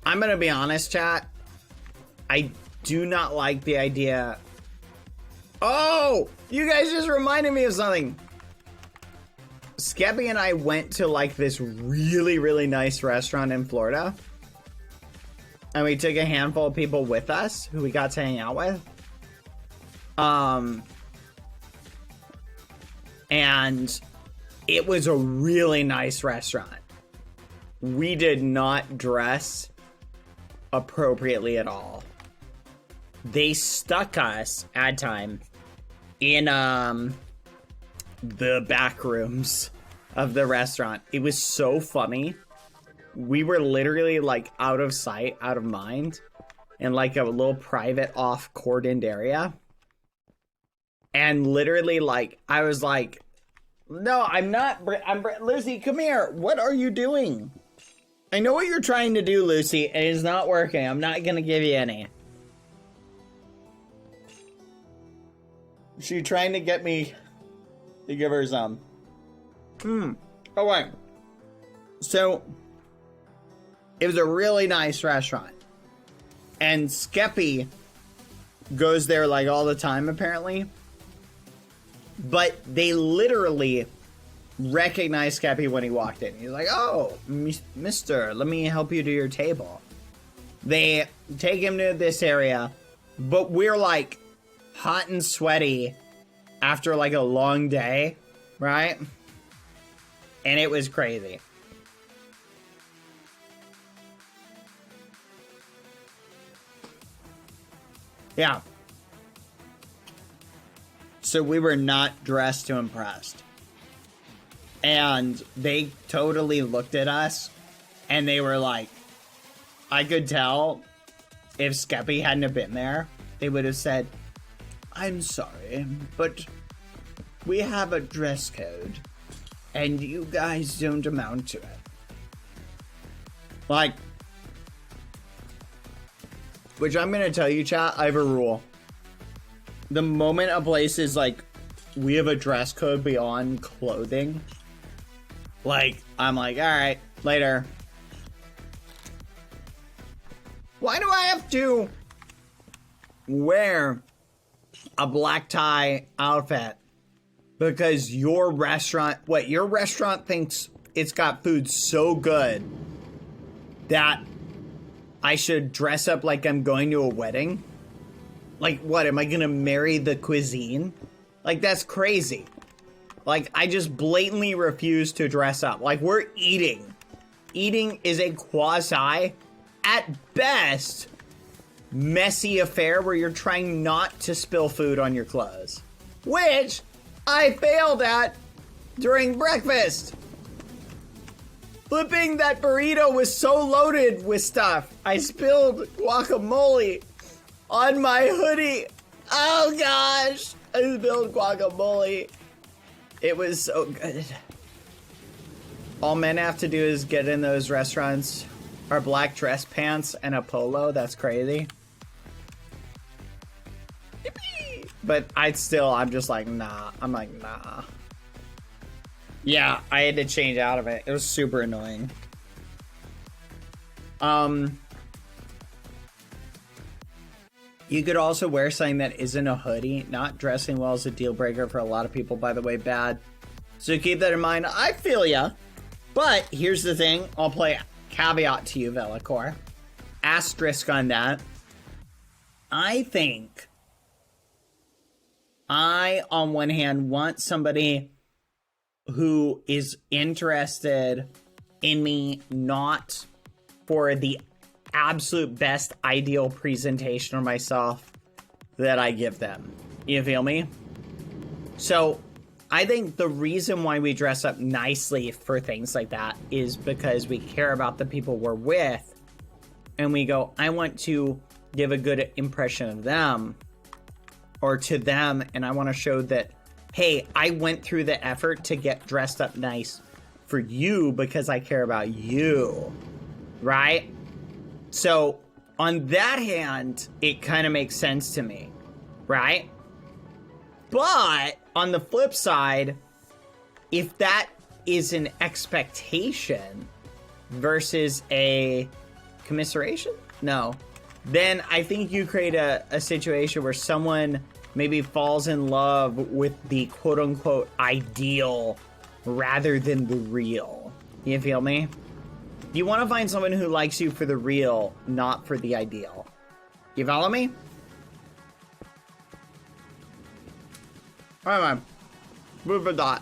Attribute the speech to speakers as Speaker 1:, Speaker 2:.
Speaker 1: I'm gonna be honest, chat. I do not like the idea. Oh, you guys just reminded me of something. Skeppy and I went to like this really, really nice restaurant in Florida. And we took a handful of people with us who we got to hang out with. And it was a really nice restaurant. We did not dress appropriately at all. They stuck us at time in the back rooms of the restaurant. It was so funny. We were literally like out of sight, out of mind, in like a little private off cordoned area. And literally like, I was like, no, I'm not. Lucy, come here. What are you doing? I know what you're trying to do, Lucy, and it's not working. I'm not going to give you any. She trying to get me to give her some. Oh, wait. So, it was a really nice restaurant. And Skeppy goes there like all the time, apparently. But they literally recognized Skeppy when he walked in. He's like, oh, mister, let me help you to your table. They take him to this area, but we're like hot and sweaty after like a long day, right? And it was crazy. Yeah. So we were not dressed to impress. And they totally looked at us and they were like, I could tell if Skeppy hadn't have been there, they would have said, I'm sorry, but we have a dress code and you guys don't amount to it. Like, which I'm going to tell you, chat, I have a rule. The moment a place is like, we have a dress code beyond clothing, like, I'm like, all right, later. Why do I have to wear a black tie outfit? Because your restaurant, your restaurant thinks it's got food so good that I should dress up like I'm going to a wedding? Like, what, am I gonna marry the cuisine? Like, that's crazy. Like, I just blatantly refuse to dress up. Like, we're eating. Eating is a quasi, at best, messy affair where you're trying not to spill food on your clothes. Which I failed at during breakfast. Flipping that burrito was so loaded with stuff. I spilled guacamole on my hoodie. Oh gosh, I spilled guacamole. It was so good. All men have to do is get in those restaurants, are black dress pants and a polo. That's crazy. Yippee! But I'm just like, nah. I'm like, nah. Yeah, I had to change out of it. It was super annoying. You could also wear something that isn't a hoodie. Not dressing well is a deal breaker for a lot of people, by the way, bad. So keep that in mind. I feel ya. But here's the thing. I'll play caveat to you, Velicor. Asterisk on that. I think on one hand, want somebody who is interested in me not for the absolute best ideal presentation of myself that I give them. You feel me? So I think the reason why we dress up nicely for things like that is because we care about the people we're with and we go, I want to give a good impression of them or to them, and I want to show that, hey, I went through the effort to get dressed up nice for you because I care about you, right? So on that hand, it kind of makes sense to me, right? But on the flip side, if that is an expectation versus a commiseration? No. Then I think you create a situation where someone maybe falls in love with the quote-unquote ideal rather than the real. You feel me? You want to find someone who likes you for the real, not for the ideal. You follow me? Alright, man. Move a dot.